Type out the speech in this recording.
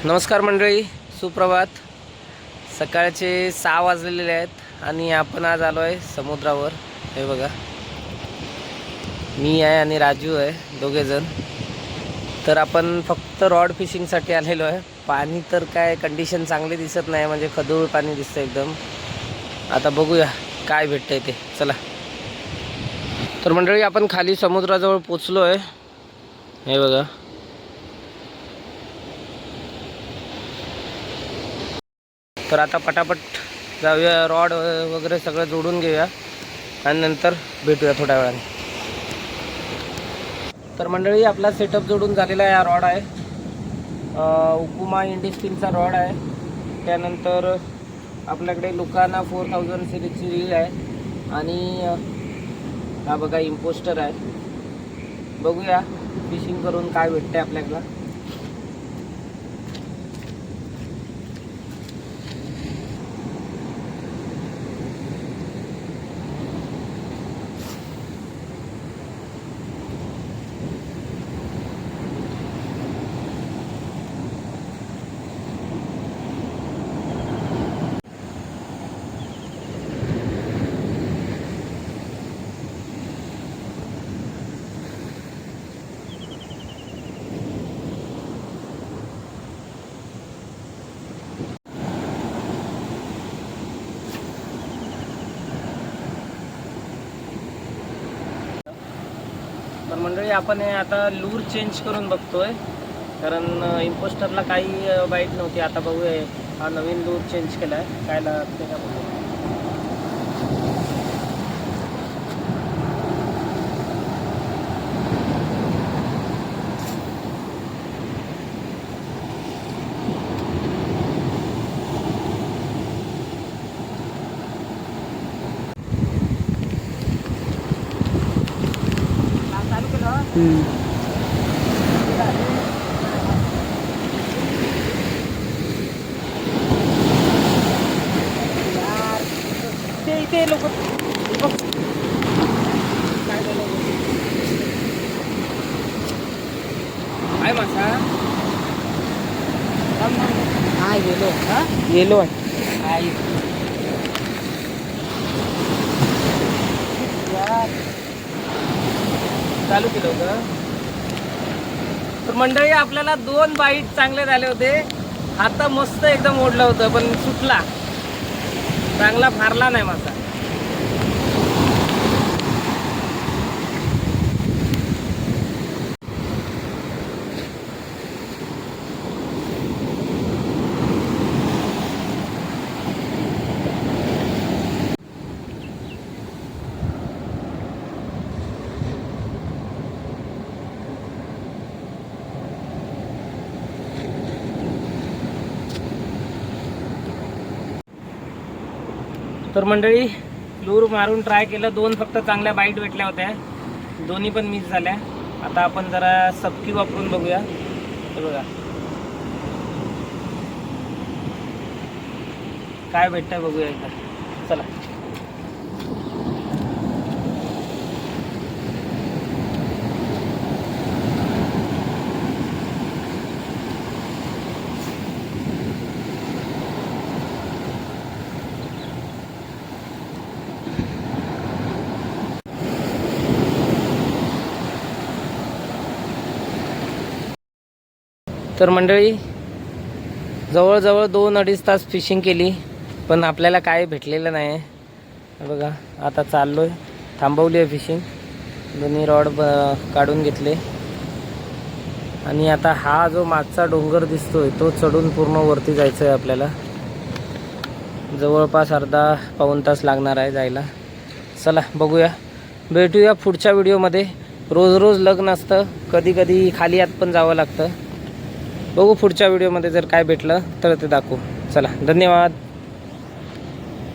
नमस्कार मंडळी, सुप्रभात. सकाळचे 6 वाजलेले आहेत आणि आपण आज आलो आहे समुद्रावर. हे बघा, मी आहे आणि राजू आहे, दोघेजण. तर आपण फक्त रॉड फिशिंगसाठी आलेलो आहे. पाणी तर काय कंडिशन चांगली दिसत नाही, म्हणजे खदूळ पाणी दिसतं एकदम. आता बघूया काय भेटतंय ते. चला. तर मंडळी, आपण खाली समुद्राजवळ पोचलो आहे. हे बघा, तर आता पटापट जाऊया, रॉड वगैरे सगळं जोडून घेऊया आणि नंतर भेटूया थोड्या वेळाने. तर मंडळी, आपला सेटअप जोडून झालेला आहे. हा रॉड आहे उकुमा इंडिस्टीलचा रॉड आहे. त्यानंतर आपल्याकडे लुकाना 4000 सिरीजची रील आहे आणि हा बघा इम्पोस्टर आहे. बघूया फिशिंग करून काय भेटते आपल्याला. तर मंडळी, आपण आता लूर चेंज करून बघतोय, कारण इम्पोस्टरला काही बाईट नव्हती. आता बघूया, हा नवीन लूर चेंज केला आहे, काय लागते का बघूया. चालू केलं. ते इथे लोक काय झालं, काय मासा. हा गेलो, हा गेलो आहे. चालू केलं होतं. तर मंडळी, आपल्याला 2 बाईट चांगले झाले होते. आता मस्त एकदम ओढलं होतं, पण सुटला, चांगला फारला नाही मासा. तर मंडळी, लूर मारून ट्राय केलं. 2 फक्त चांगल्या बाईट भेटल्या होत्या, दोन्ही पण मिस झाल्या. आता आपण जरा सबकी वापरून बघूया. हे बघा काय भेटतंय, बघूया एकदा. चला. तर मंडळी, जवळजवळ 2-2.5 तास फिशिंग केली, पण आपल्याला काय भेटलेलं नाही आहे. बघा, आता चाललो आहे, थांबवली आहे फिशिंग. दोन्ही रॉड काढून घेतले आणि आता हा जो मागचा डोंगर दिसतोय तो चढून पूर्ण वरती जायचं आहे आपल्याला. जवळपास अर्धा-पाऊण तास लागणार आहे जायला. चला बघूया, भेटूया पुढच्या व्हिडिओमध्ये. रोज रोज लग नसतं, कधी कधी खाली आत पण जावं लागतं. बघू पुढच्या व्हिडिओमध्ये जर काय भेटलं तर ते दाखवू. चला, धन्यवाद.